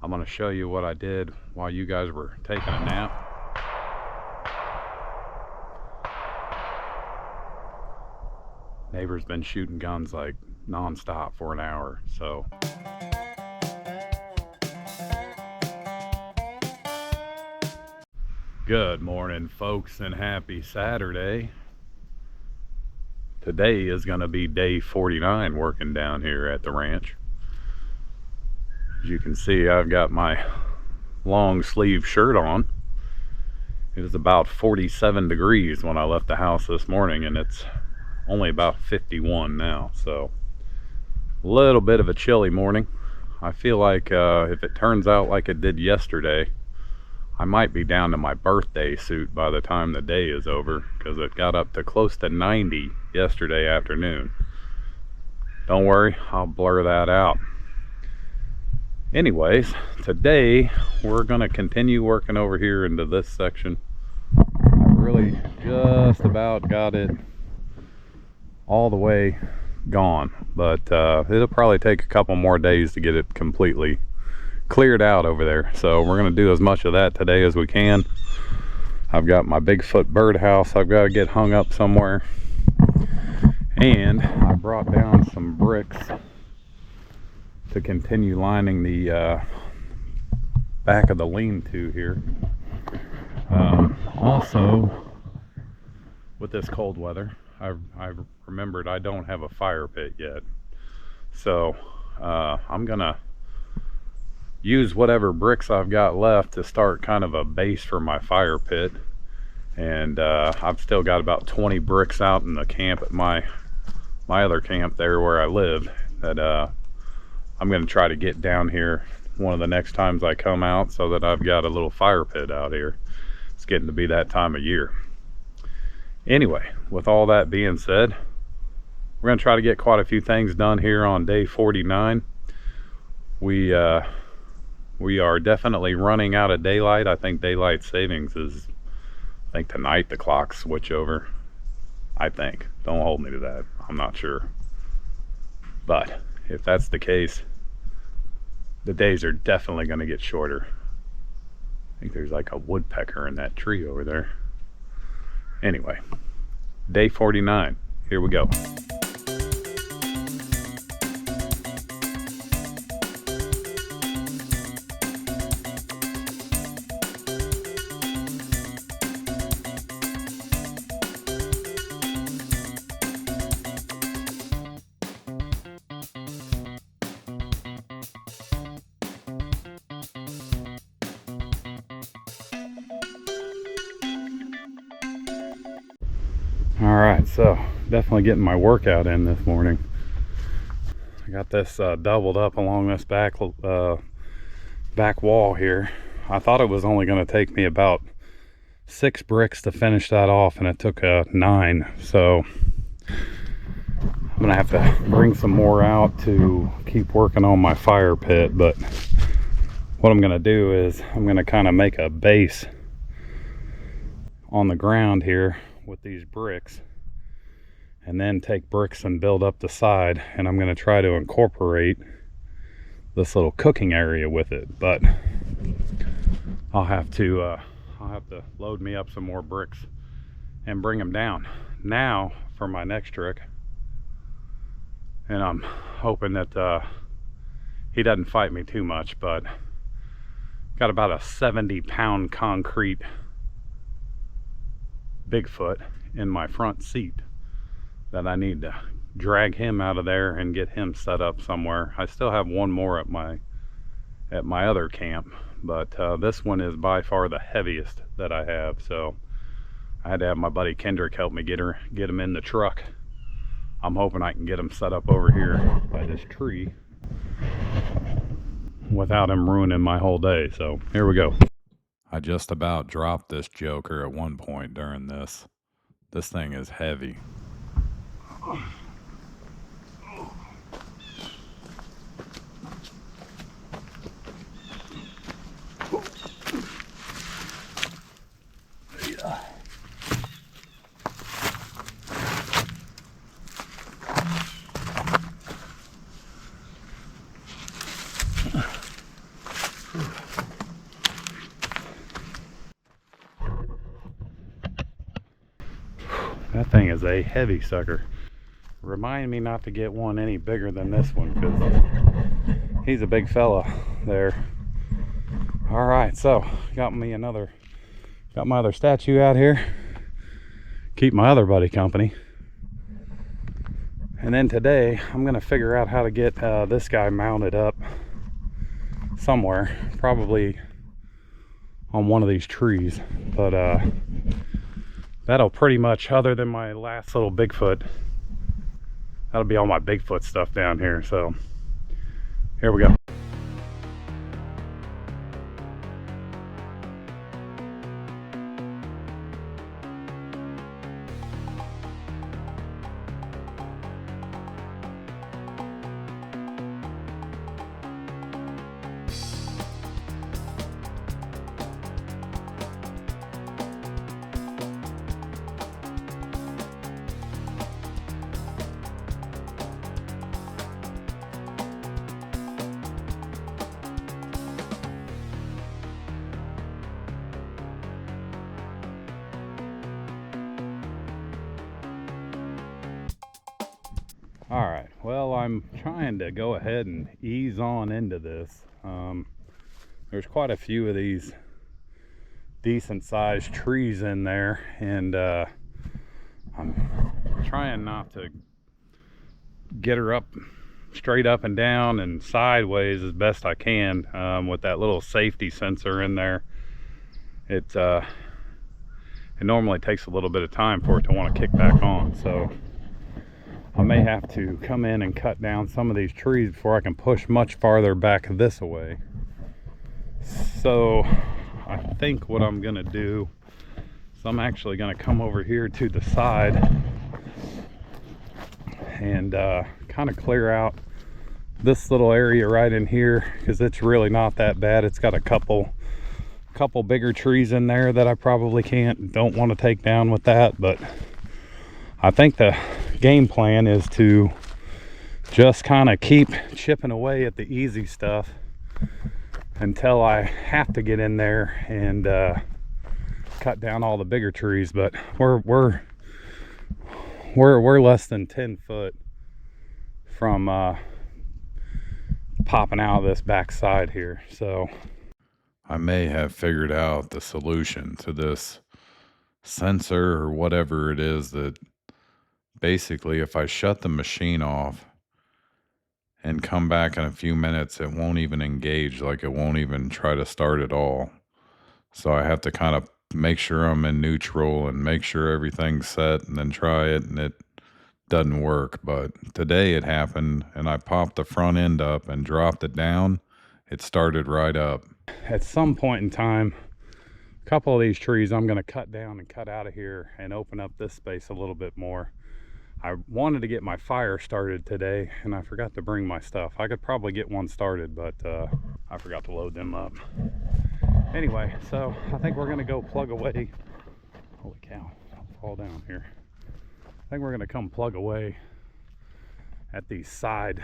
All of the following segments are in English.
I'm going to show you what I did while you guys were taking a nap. Neighbor's been shooting guns like non-stop for an hour, so. Good morning, folks, and happy Saturday. Today is going to be day 49 working down here at the ranch. As you can see, I've got my long sleeve shirt on. It was about 47 degrees when I left the house this morning, and it's only about 51 now, so a little bit of a chilly morning. I feel like if it turns out like it did yesterday, I might be down to my birthday suit by the time the day is over, because it got up to close to 90 yesterday afternoon. Don't worry, I'll blur that out. Anyways, today we're going to continue working over here into this section. I've really just about got it all the way gone, but it'll probably take a couple more days to get it completely cleared out over there. So we're going to do as much of that today as we can. I've got my Bigfoot birdhouse I've got to get hung up somewhere, and I brought down some bricks to continue lining the back of the lean-to here. Also, with this cold weather, I've remembered I don't have a fire pit yet, so I'm gonna use whatever bricks I've got left to start kind of a base for my fire pit. And I've still got about 20 bricks out in the camp at my other camp there where I live that I'm going to try to get down here one of the next times I come out, so that I've got a little fire pit out here. It's getting to be that time of year. Anyway, with all that being said, we're going to try to get quite a few things done here on day 49. We are definitely running out of daylight. I think daylight savings is, I think tonight the clocks switch over. I think. Don't hold me to that. I'm not sure. But if that's the case, the days are definitely going to get shorter. I think there's like a woodpecker in that tree over there. Anyway, day 49. Here we go. Alright, so definitely getting my workout in this morning. I got this doubled up along this back wall here. I thought it was only going to take me about 6 bricks to finish that off, and it took 9. So I'm going to have to bring some more out to keep working on my fire pit. But what I'm going to do is I'm going to kind of make a base on the ground here with these bricks, and then take bricks and build up the side, and I'm going to try to incorporate this little cooking area with it. But I'll have to load me up some more bricks and bring them down. Now for my next trick, and I'm hoping that he doesn't fight me too much, but got about a 70-pound concrete Bigfoot in my front seat that I need to drag him out of there and get him set up somewhere. I still have one more at my other camp, but this one is by far the heaviest that I have, so I had to have my buddy Kendrick help me get him in the truck. I'm hoping I can get him set up over here by this tree without him ruining my whole day. So here we go. I just about dropped this joker at one point during this. This thing is heavy. That thing is a heavy sucker. Remind me not to get one any bigger than this one, because he's a big fella there. All right, so got my other statue out here. Keep my other buddy company. And then today I'm gonna figure out how to get this guy mounted up somewhere, probably on one of these trees. But that'll pretty much, other than my last little Bigfoot, that'll be all my Bigfoot stuff down here. So here we go. All right, well, I'm trying to go ahead and ease on into this. There's quite a few of these decent sized trees in there, and I'm trying not to get her up straight up and down and sideways as best I can with that little safety sensor in there. It normally takes a little bit of time for it to want to kick back on, so I may have to come in and cut down some of these trees before I can push much farther back this way. So I think what I'm gonna do is I'm actually gonna come over here to the side and kind of clear out this little area right in here, because it's really not that bad. It's got a couple bigger trees in there that I probably don't want to take down with that, but I think the game plan is to just kind of keep chipping away at the easy stuff until I have to get in there and cut down all the bigger trees. But we're less than 10 foot from popping out of this back side here, so I may have figured out the solution to this sensor or whatever it is, that basically if I shut the machine off and come back in a few minutes, it won't even engage, like it won't even try to start at all. So I have to kind of make sure I'm in neutral and make sure everything's set and then try it, and it doesn't work. But today it happened, and I popped the front end up and dropped it down. It started right up. At some point in time, a couple of these trees I'm going to cut down and cut out of here and open up this space a little bit more. I wanted to get my fire started today, and I forgot to bring my stuff. I could probably get one started, but I forgot to load them up. Anyway, so I think we're gonna go plug away. Holy cow, I'll fall down here. I think we're gonna come plug away at the sides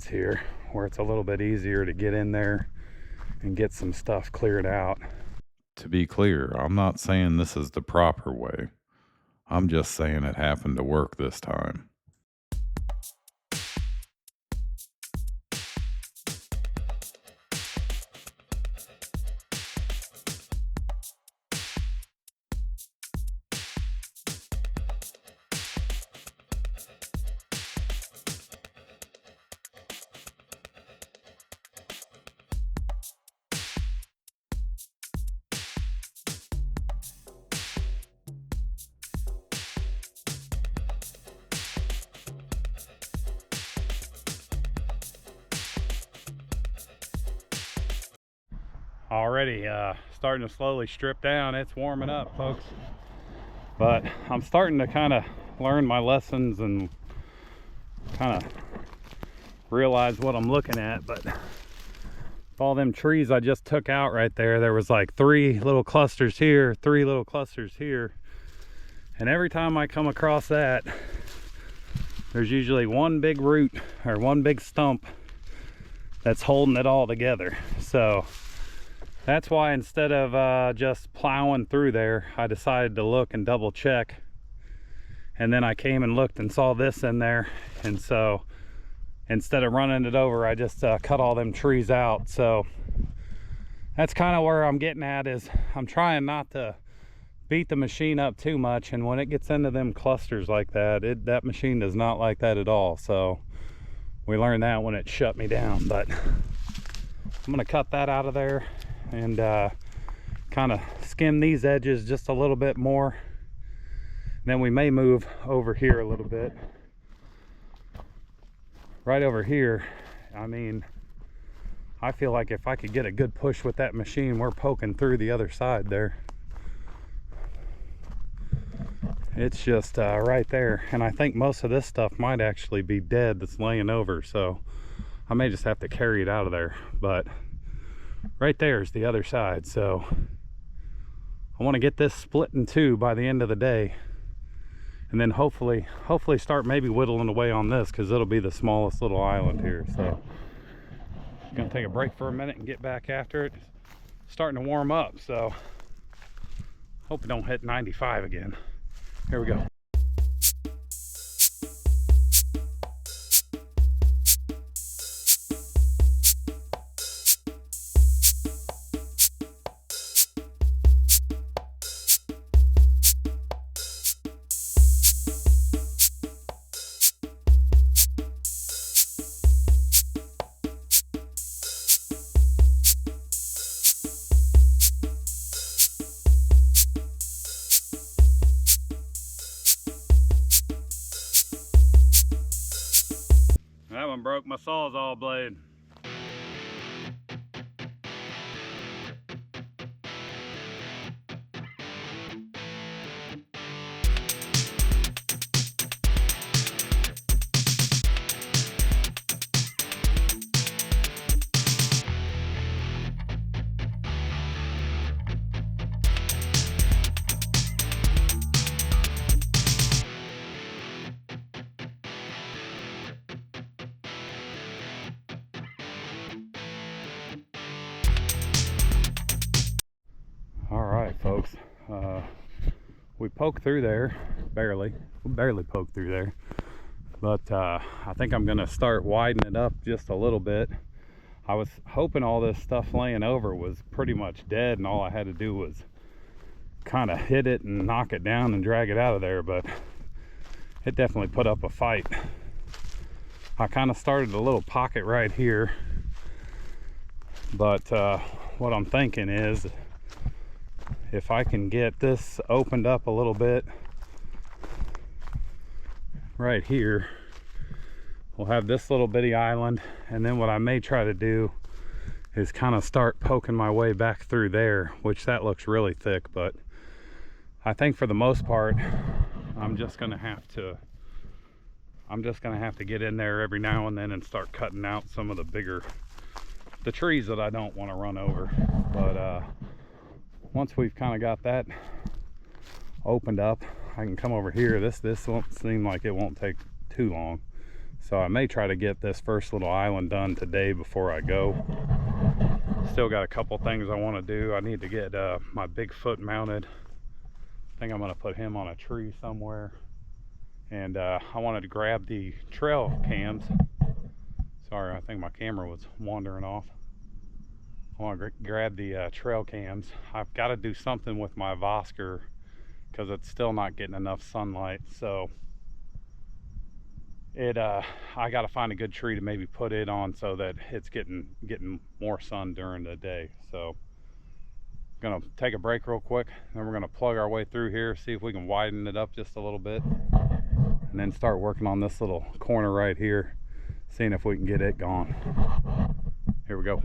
here, where it's a little bit easier to get in there and get some stuff cleared out. To be clear, I'm not saying this is the proper way. I'm just saying it happened to work this time. Already starting to slowly strip down. It's warming up, folks, but I'm starting to kind of learn my lessons and kind of realize what I'm looking at. But all them trees I just took out right there was like 3 little clusters here, 3 little clusters here, and every time I come across that, there's usually one big root or one big stump that's holding it all together. So that's why instead of just plowing through there, I decided to look and double check. And then I came and looked and saw this in there. And so instead of running it over, I just cut all them trees out. So that's kind of where I'm getting at, is I'm trying not to beat the machine up too much. And when it gets into them clusters like that, that machine does not like that at all. So we learned that when it shut me down. But I'm gonna cut that out of there and kind of skim these edges just a little bit more. Then we may move over here a little bit. Right over here, I mean, I feel like if I could get a good push with that machine, we're poking through the other side there. It's just right there. And I think most of this stuff might actually be dead that's laying over. So I may just have to carry it out of there. But right there is the other side. So I want to get this split in two by the end of the day. And then hopefully start maybe whittling away on this, because it'll be the smallest little island here. So I'm gonna take a break for a minute and get back after it. It's starting to warm up, so hope it don't hit 95 again. Here we go. That one broke my sawzall blade. Folks, we poked through there, barely poked through there, but I think I'm gonna start widening it up just a little bit. I was hoping all this stuff laying over was pretty much dead and all I had to do was kind of hit it and knock it down and drag it out of there, but it definitely put up a fight. I kind of started a little pocket right here, but what I'm thinking is, if I can get this opened up a little bit right here, we'll have this little bitty island. And then what I may try to do is kind of start poking my way back through there, which that looks really thick, but I think for the most part I'm just gonna have to get in there every now and then and start cutting out some of the trees that I don't want to run over. But once we've kind of got that opened up, I can come over here. This won't seem like it won't take too long, so I may try to get this first little island done today before I go. Still got a couple things I want to do. I need to get my Bigfoot mounted. I think I'm going to put him on a tree somewhere, and I wanted to grab the trail cams. Sorry, I think my camera was wandering off. I want to grab the trail cams. I've got to do something with my Vosker because it's still not getting enough sunlight. So I got to find a good tree to maybe put it on so that it's getting more sun during the day. So I'm gonna take a break real quick, then we're gonna plug our way through here, see if we can widen it up just a little bit, and then start working on this little corner right here, seeing if we can get it gone. Here we go.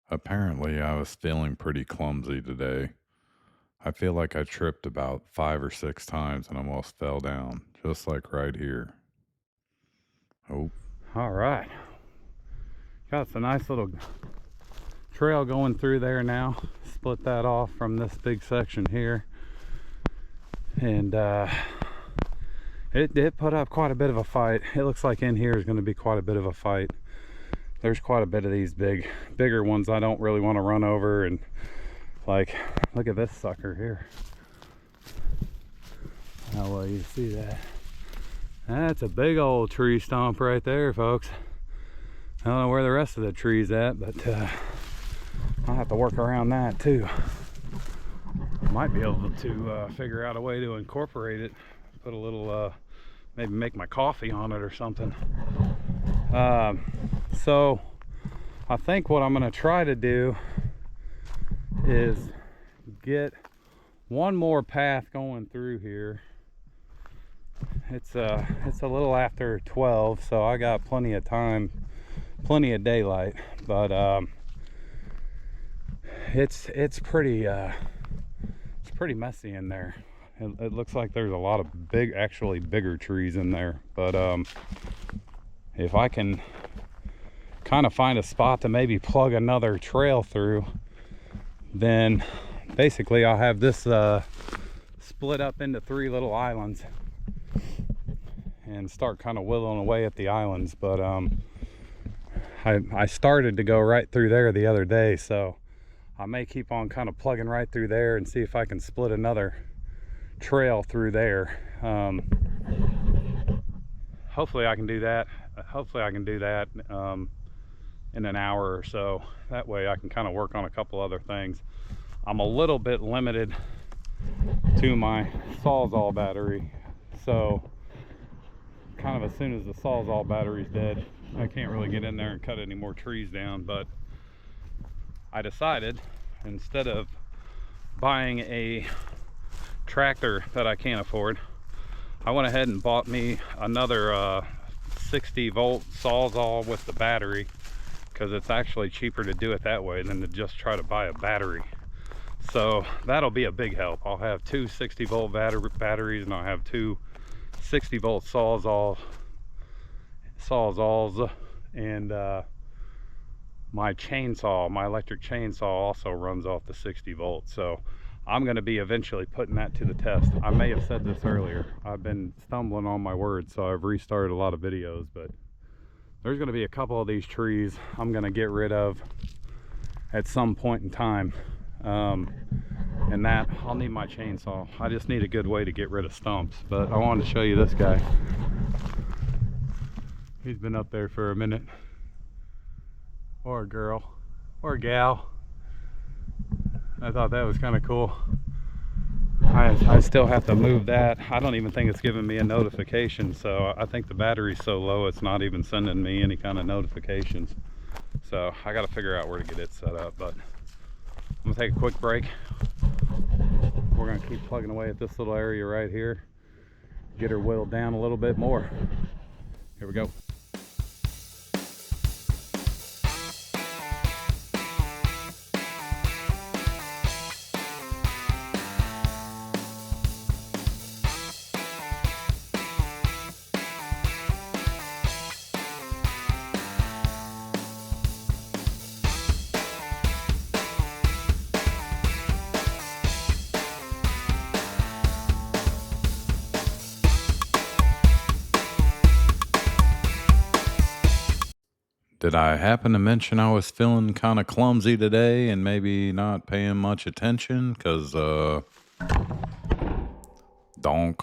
Apparently, I was feeling pretty clumsy today. I feel like I tripped about 5 or 6 times and almost fell down, just like right here. Oh. All right. Got a nice little trail going through there now. Split that off from this big section here. And it put up quite a bit of a fight. It looks like in here is going to be quite a bit of a fight. There's quite a bit of these bigger ones I don't really want to run over. And like, look at this sucker here. How well you see that? That's a big old tree stump right there, folks. I don't know where the rest of the tree's at, but I'll have to work around that too. Might be able to figure out a way to incorporate it. Put a little, maybe make my coffee on it or something. So I think what I'm gonna try to do is get one more path going through here. It's a little after 12, so I got plenty of time, plenty of daylight, but it's pretty messy in there. It looks like there's a lot of actually bigger trees in there, but if I can kind of find a spot to maybe plug another trail through, then basically I'll have this split up into 3 little islands and start kind of whittling away at the islands. But I started to go right through there the other day, so I may keep on kind of plugging right through there and see if I can split another trail through there. Hopefully I can do that. In an hour or so. That way I can kind of work on a couple other things. I'm a little bit limited to my Sawzall battery, so kind of as soon as the Sawzall battery's dead, I can't really get in there and cut any more trees down. But I decided, instead of buying a tractor that I can't afford, I went ahead and bought me another 60 volt Sawzall with the battery, because it's actually cheaper to do it that way than to just try to buy a battery. So that'll be a big help. I'll have 2 60 volt batteries, and I'll have 2 60 volt Sawzalls, and my chainsaw, my electric chainsaw, also runs off the 60 volts. So I'm going to be eventually putting that to the test. I may have said this earlier. I've been stumbling on my words, so I've restarted a lot of videos, but there's going to be a couple of these trees I'm going to get rid of at some point in time. And that, I'll need my chainsaw. I just need a good way to get rid of stumps. But I wanted to show you this guy. He's been up there for a minute. Or a girl. Or a gal. I thought that was kind of cool. I still have to move that. I don't even think it's giving me a notification, so I think the battery's so low it's not even sending me any kind of notifications. So I got to figure out where to get it set up. But I'm gonna take a quick break. We're gonna keep plugging away at this little area right here, get her whittled down a little bit more. Here we go. Did I happen to mention I was feeling kind of clumsy today and maybe not paying much attention? Because, donk.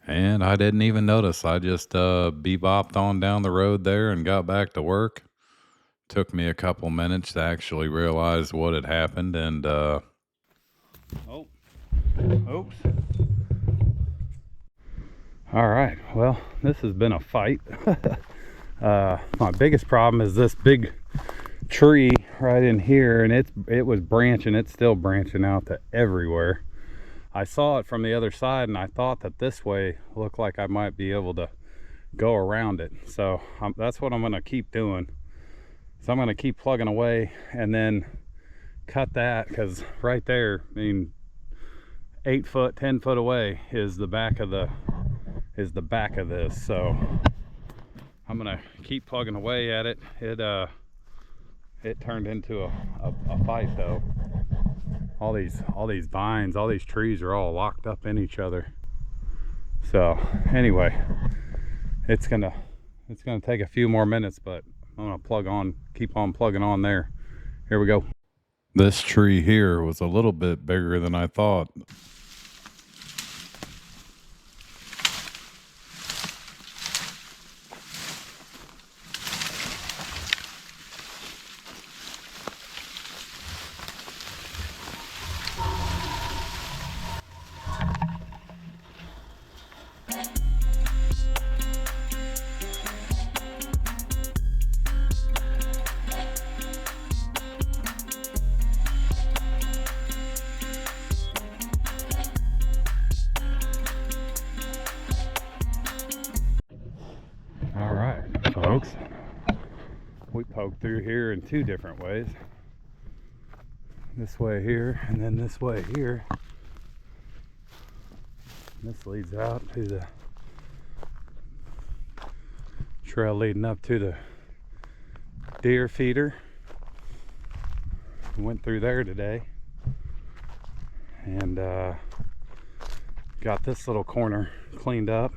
And I didn't even notice. I just bebopped on down the road there and got back to work. Took me a couple minutes to actually realize what had happened, and, oh, oops. All right, well, this has been a fight. My biggest problem is this big tree right in here, and it was branching. It's still branching out to everywhere. I saw it from the other side, and I thought that this way looked like I might be able to go around it. So that's what I'm going to keep doing. So I'm going to keep plugging away and then cut that, because right there, I mean, 8 foot, 10 foot away is the back of this. So I'm going to keep plugging away at it. It turned into a fight though. All these vines, all these trees are all locked up in each other. So anyway, it's gonna take a few more minutes, but I'm gonna keep on plugging on there. Here we go. This tree here was a little bit bigger than I thought. All right, folks, we poked through here in 2 different ways. This way here, and then this way here. This leads out to the trail leading up to the deer feeder. Went through there today and got this little corner cleaned up.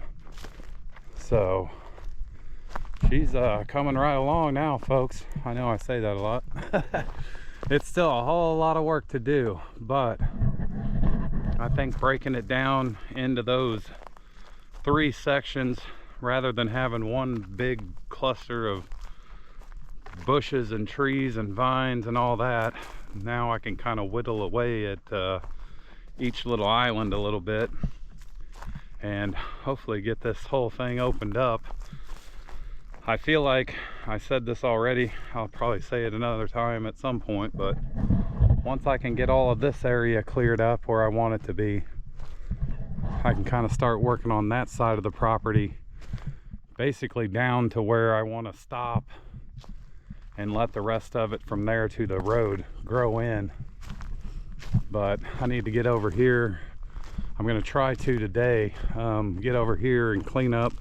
So she's coming right along now, folks. I know I say that a lot. It's still a whole lot of work to do, but I think breaking it down into those 3 sections rather than having one big cluster of bushes and trees and vines and all that, now I can kind of whittle away at each little island a little bit and hopefully get this whole thing opened up. I feel like I said this already, I'll probably say it another time at some point, but once I can get all of this area cleared up where I want it to be, I can kind of start working on that side of the property, basically down to where I want to stop and let the rest of it from there to the road grow in. But I need to get over here. I'm going to try to today get over here and clean up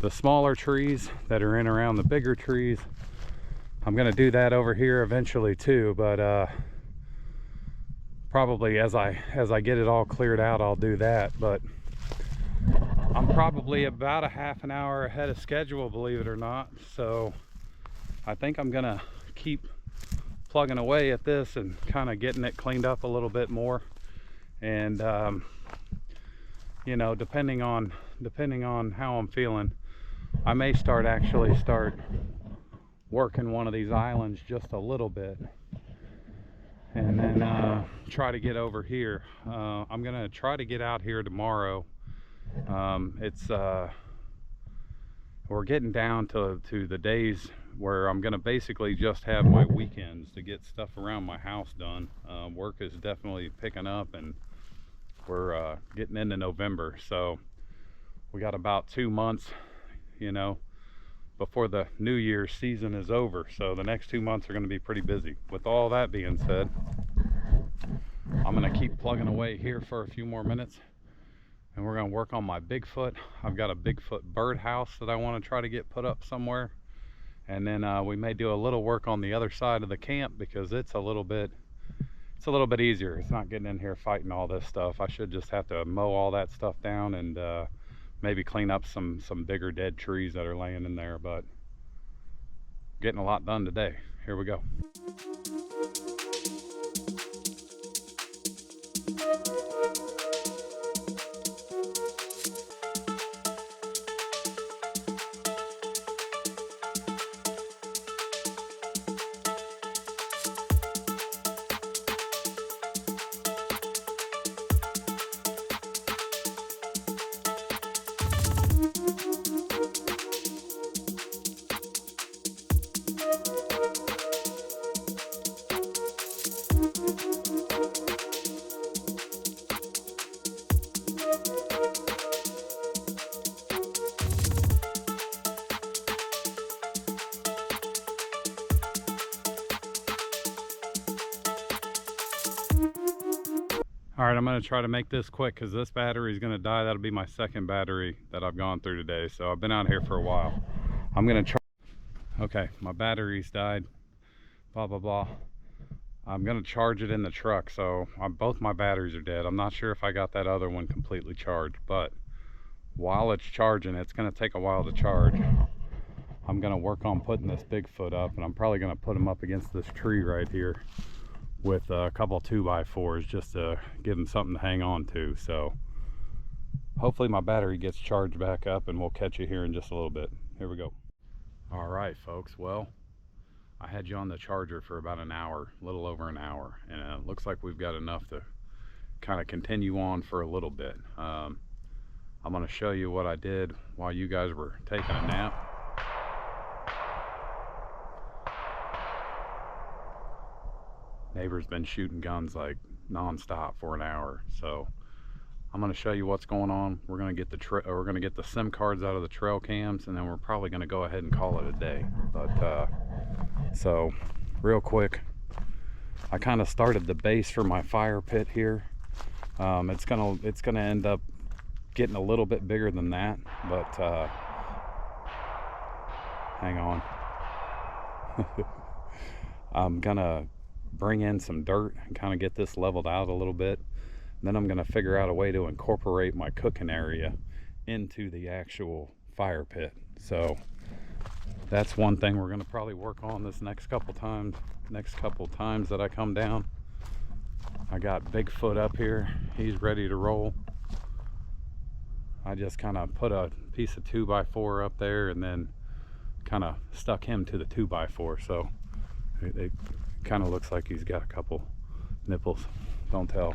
the smaller trees that are in around the bigger trees. I'm going to do that over here eventually too, but probably as I get it all cleared out, I'll do that. But I'm probably about a half an hour ahead of schedule, believe it or not. So I think I'm gonna keep plugging away at this and kind of getting it cleaned up a little bit more. And you know, depending on how I'm feeling, I may actually start working one of these islands just a little bit, and then try to get over here. I'm gonna try to get out here tomorrow. We're getting down to the days where I'm gonna basically just have my weekends to get stuff around my house done. Work is definitely picking up, and we're getting into November, so we got about 2 months, you know, before the New Year's season is over. So the next 2 months are going to be pretty busy. With all that being said, I'm going to keep plugging away here for a few more minutes, and we're going to work on my Bigfoot. I've got a Bigfoot birdhouse that I want to try to get put up somewhere, and then we may do a little work on the other side of the camp, because it's a little bit easier. It's not getting in here fighting all this stuff. I should just have to mow all that stuff down and maybe clean up some bigger dead trees that are laying in there, but getting a lot done today. Here we go. All right, I'm going to try to make this quick because this battery is going to die. That'll be my second battery that I've gone through today. So I've been out here for a while. I'm going to try. Okay, my batteries died. Blah, blah, blah. I'm going to charge it in the truck. So both my batteries are dead. I'm not sure if I got that other one completely charged. But while it's charging, it's going to take a while to charge. I'm going to work on putting this Bigfoot up. And I'm probably going to put him up against this tree right here with a couple 2x4s just to give him something to hang on to. So hopefully my battery gets charged back up and we'll catch you here in just a little bit. Here we go. All right, folks. Well, I had you on the charger for about an hour, a little over an hour, and it looks like we've got enough to kind of continue on for a little bit. I'm going to show you what I did while you guys were taking a nap. Neighbor's been shooting guns like non-stop for an hour, so I'm going to show you what's going on. We're going to get the SIM cards out of the trail cams, and then we're probably going to go ahead and call it a day. But so real quick, I kind of started the base for my fire pit here. It's gonna end up getting a little bit bigger than that, but hang on. I'm gonna bring in some dirt and kind of get this leveled out a little bit. Then I'm going to figure out a way to incorporate my cooking area into the actual fire pit. So that's one thing we're going to probably work on this next couple times that I come down. I got Bigfoot up here. He's ready to roll. I just kind of put a piece of 2x4 up there and then kind of stuck him to the 2x4. So it kind of looks like he's got a couple nipples. Don't tell.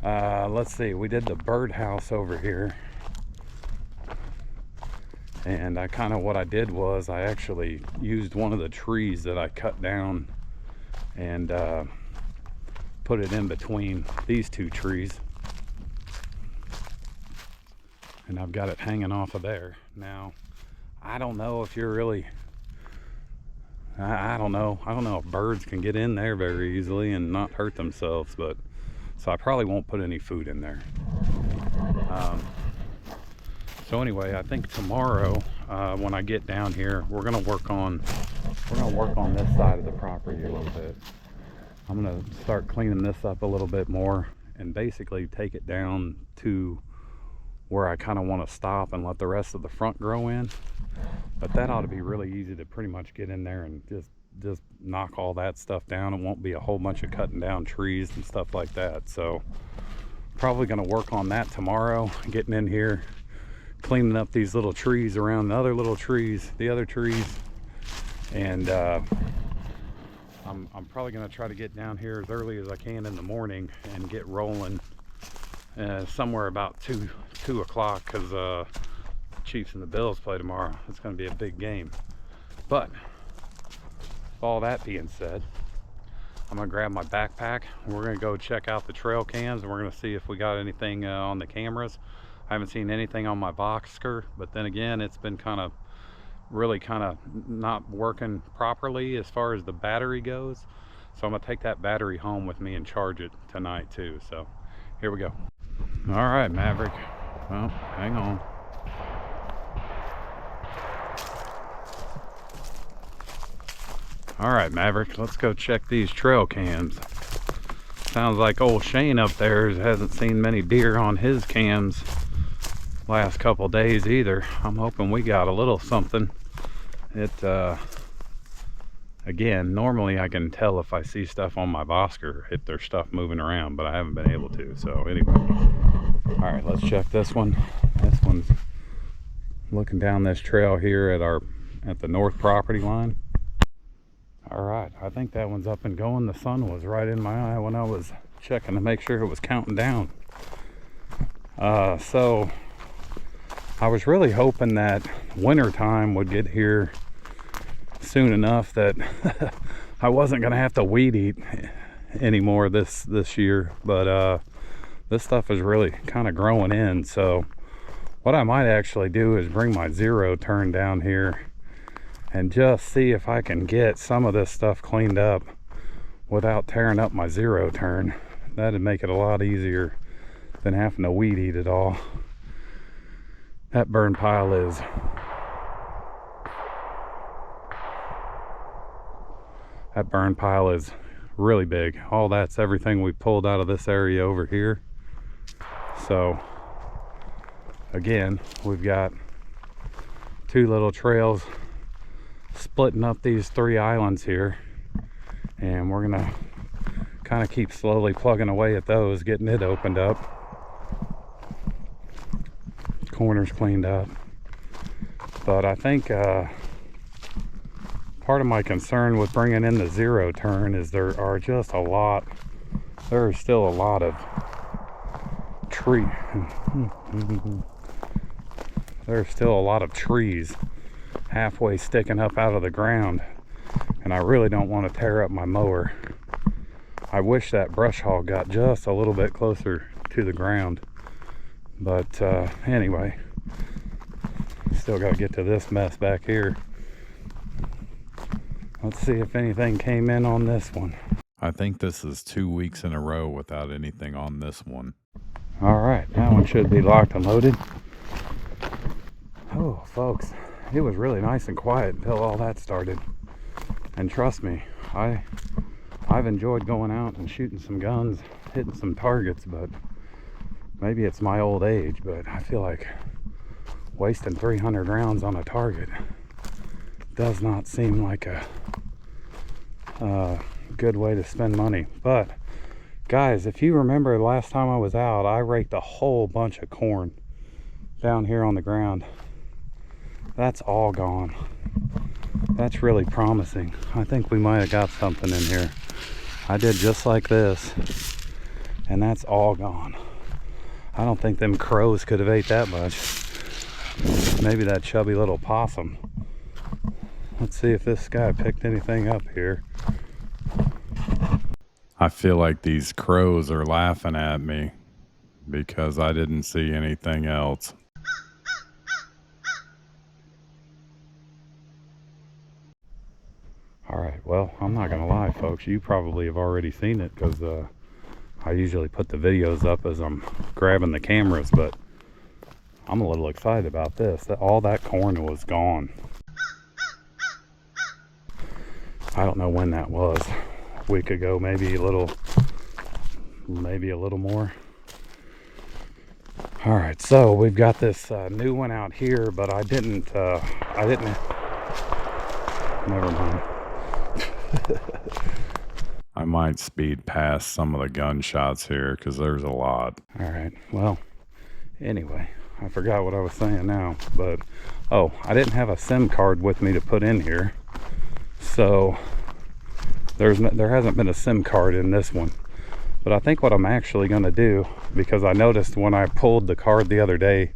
Let's see, we did the birdhouse over here, and what I did was I actually used one of the trees that I cut down and put it in between these two trees, and I've got it hanging off of there. Now I don't know if you're really I don't know if birds can get in there very easily and not hurt themselves, but so I probably won't put any food in there. So anyway, I think tomorrow when I get down here, we're gonna work on this side of the property a little bit. I'm gonna start cleaning this up a little bit more and basically take it down to where I kind of want to stop and let the rest of the front grow in. But that ought to be really easy to pretty much get in there and just knock all that stuff down. It won't be a whole bunch of cutting down trees and stuff like that. So probably going to work on that tomorrow, getting in here, cleaning up these little trees around the other trees, and I'm probably going to try to get down here as early as I can in the morning and get rolling somewhere about 2 o'clock, because Chiefs and the Bills play tomorrow. It's going to be a big game. But all that being said, I'm going to grab my backpack and we're going to go check out the trail cams, and we're going to see if we got anything on the cameras. I haven't seen anything on my Boxer, but then again, it's been really not working properly as far as the battery goes. So I'm going to take that battery home with me and charge it tonight too. So here we go. All right, Maverick. Well, hang on. All right, Maverick, let's go check these trail cams. Sounds like old Shane up there hasn't seen many deer on his cams last couple days either. I'm hoping we got a little something. Again, normally I can tell if I see stuff on my Bosker, if there's stuff moving around, but I haven't been able to. So anyway, all right, let's check this one. This one's looking down this trail here at the north property line. All right, I think that one's up and going. The sun was right in my eye when I was checking to make sure it was counting down. So I was really hoping that winter time would get here soon enough that I wasn't gonna have to weed eat anymore this year, but this stuff is really kind of growing in. So what I might actually do is bring my zero turn down here and just see if I can get some of this stuff cleaned up without tearing up my zero turn. That'd make it a lot easier than having to weed eat it all. That burn pile is really big. All that's everything we pulled out of this area over here. So again, we've got two little trails splitting up these three islands here, and we're gonna kind of keep slowly plugging away at those, getting it opened up, corners cleaned up. But I think part of my concern with bringing in the zero turn is there are still a lot of there's still a lot of trees halfway sticking up out of the ground, and I really don't want to tear up my mower. I wish that brush hog got just a little bit closer to the ground, but anyway, still got to get to this mess back here. Let's see if anything came in on this one. I think this is 2 weeks in a row without anything on this one. All right, that one should be locked and loaded. Oh, folks, it was really nice and quiet until all that started. And trust me, I've enjoyed going out and shooting some guns, hitting some targets, but maybe it's my old age, but I feel like wasting 300 rounds on a target does not seem like a good way to spend money. But guys, if you remember the last time I was out, I raked a whole bunch of corn down here on the ground. That's all gone. That's really promising. I think we might have got something in here. I did just like this, and that's all gone. I don't think them crows could have ate that much. Maybe that chubby little possum. Let's see if this guy picked anything up here. I feel like these crows are laughing at me because I didn't see anything else. Alright, well, I'm not gonna lie, folks, you probably have already seen it because I usually put the videos up as I'm grabbing the cameras, but I'm a little excited about this. All that corn was gone. I don't know when that was. A week ago, maybe a little more. All right, so we've got this new one out here, but I didn't never mind. I might speed past some of the gunshots here because there's a lot. All right, well, anyway, I forgot what I was saying now, but oh, I didn't have a SIM card with me to put in here, so there hasn't been a SIM card in this one. But I think what I'm actually going to do, because I noticed when I pulled the card the other day,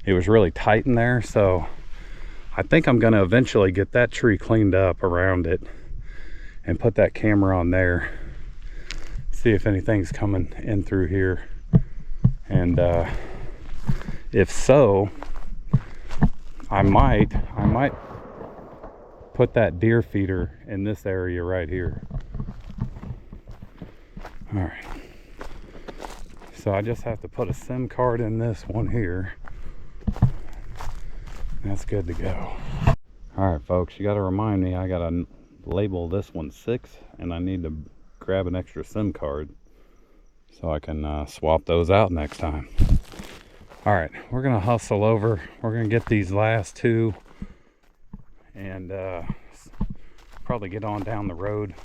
it was really tight in there, so I think I'm going to eventually get that tree cleaned up around it and put that camera on there, see if anything's coming in through here, and if so, I might put that deer feeder in this area right here. All right, so I just have to put a SIM card in this one here. That's good to go. All right, folks, you got to remind me, I got to label this one 6, and I need to grab an extra SIM card so I can swap those out next time. All right, we're gonna hustle over. We're gonna get these last two and probably get on down the road.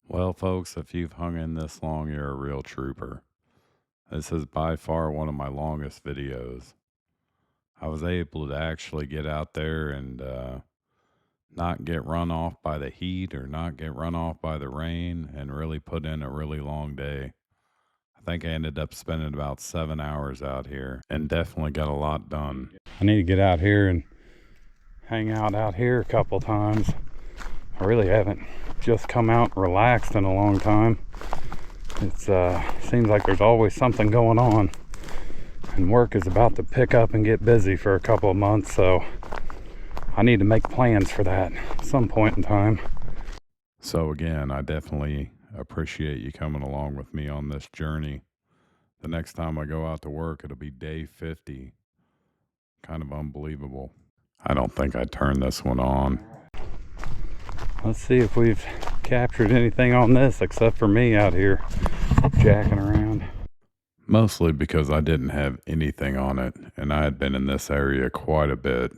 Well, folks, if you've hung in this long, you're a real trooper. This is by far one of my longest videos. I was able to actually get out there and not get run off by the heat or not get run off by the rain and really put in a really long day. I think I ended up spending about 7 hours out here and definitely got a lot done. I need to get out here and hang out here a couple times. I really haven't just come out and relaxed in a long time. It's seems like there's always something going on, and work is about to pick up and get busy for a couple of months, so I need to make plans for that at some point in time. So again, I definitely appreciate you coming along with me on this journey. The next time I go out to work, it'll be day 50. Kind of unbelievable. I don't think I turned this one on. Let's see if we've captured anything on this except for me out here jacking around. Mostly because I didn't have anything on it, and I had been in this area quite a bit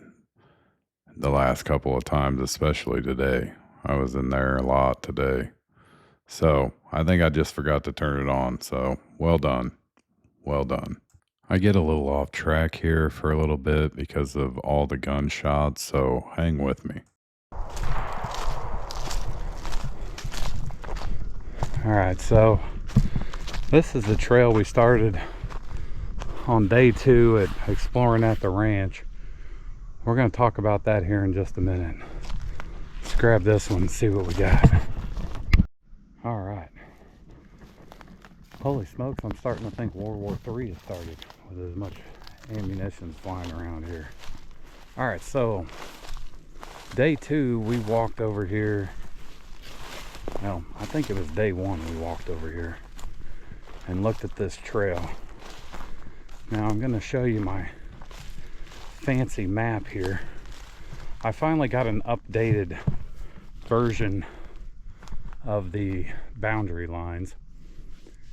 the last couple of times, especially today. I was in there a lot today. So I think I just forgot to turn it on. So well done. Well done. I get a little off track here for a little bit because of all the gunshots, so hang with me. Alright, so this is the trail we started on day 2 at exploring at the ranch. We're going to talk about that here in just a minute. Let's grab this one and see what we got. Alright. Holy smokes, I'm starting to think World War III has started with as much ammunition flying around here. Alright, so day 2 we walked over here. Well, I think it was day 1 we walked over here and looked at this trail. Now I'm going to show you my fancy map here. I finally got an updated version of the boundary lines,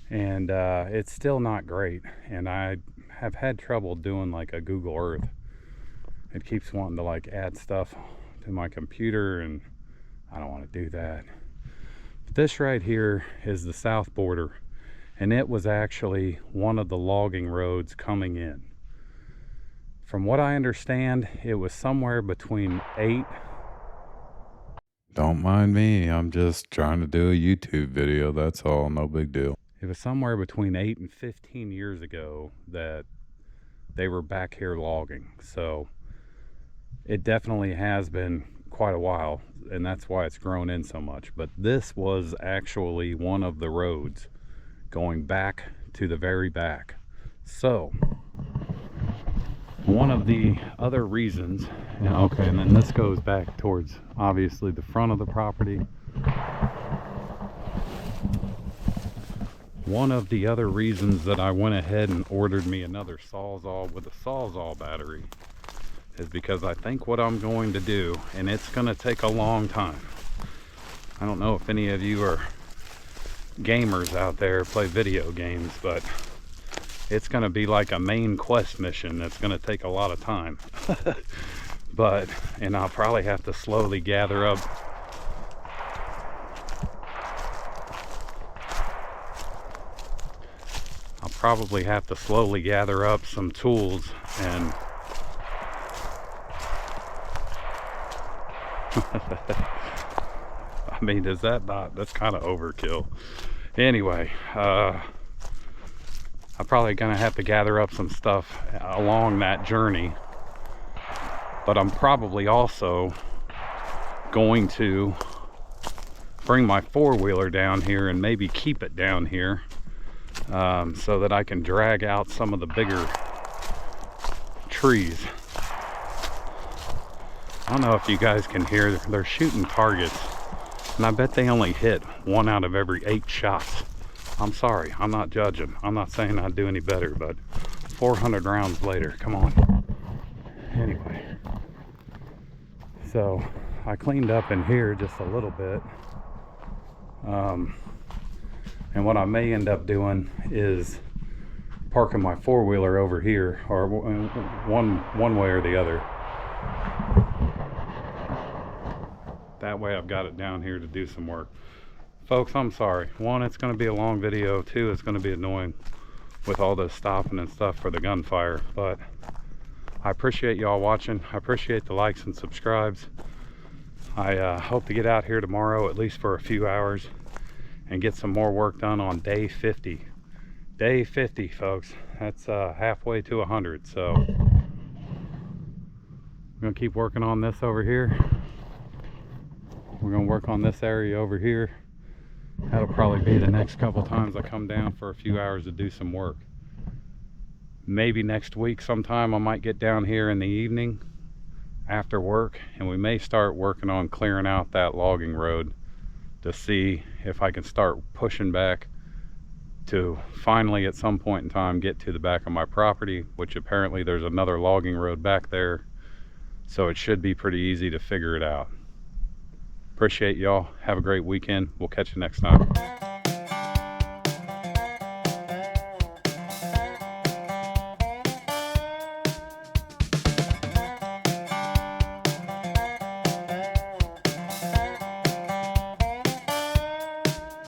and it's still not great, and I have had trouble doing like a Google Earth. It keeps wanting to like add stuff to my computer, and I don't want to do that. But this right here is the south border, and it was actually one of the logging roads coming in. From what I understand, it was somewhere between 8. Don't mind me, I'm just trying to do a YouTube video, that's all, no big deal. It was somewhere between 8 and 15 years ago that they were back here logging. So it definitely has been quite a while, and that's why it's grown in so much. But this was actually one of the roads going back to the very back. So one of the other reasons, okay, and then this goes back towards obviously the front of the property. One of the other reasons that I went ahead and ordered me another Sawzall with a Sawzall battery is because I think what I'm going to do, and it's going to take a long time. I don't know if any of you are gamers out there, play video games, but it's going to be like a main quest mission that's going to take a lot of time. And I'll probably have to slowly gather up some tools and I mean, is that not, that's kind of overkill. Anyway, I'm probably gonna have to gather up some stuff along that journey, but I'm probably also going to bring my four-wheeler down here and maybe keep it down here so that I can drag out some of the bigger trees. I don't know if you guys can hear, they're shooting targets, and I bet they only hit 1 out of every 8 shots. I'm sorry, I'm not judging. I'm not saying I'd do any better, but 400 rounds later, come on. Anyway, so I cleaned up in here just a little bit. And what I may end up doing is parking my four-wheeler over here, or one way or the other. That way I've got it down here to do some work. Folks, I'm sorry. 1, it's going to be a long video. 2, it's going to be annoying with all this stopping and stuff for the gunfire. But I appreciate y'all watching. I appreciate the likes and subscribes. I hope to get out here tomorrow, at least for a few hours, and get some more work done on day 50. Day 50, folks. That's halfway to 100. So I'm going to keep working on this over here. We're going to work on this area over here. That'll probably be the next couple times I come down for a few hours to do some work. Maybe next week sometime I might get down here in the evening after work, and we may start working on clearing out that logging road to see if I can start pushing back to finally at some point in time get to the back of my property, which apparently there's another logging road back there, so it should be pretty easy to figure it out. Appreciate y'all. Have a great weekend. We'll catch you next time.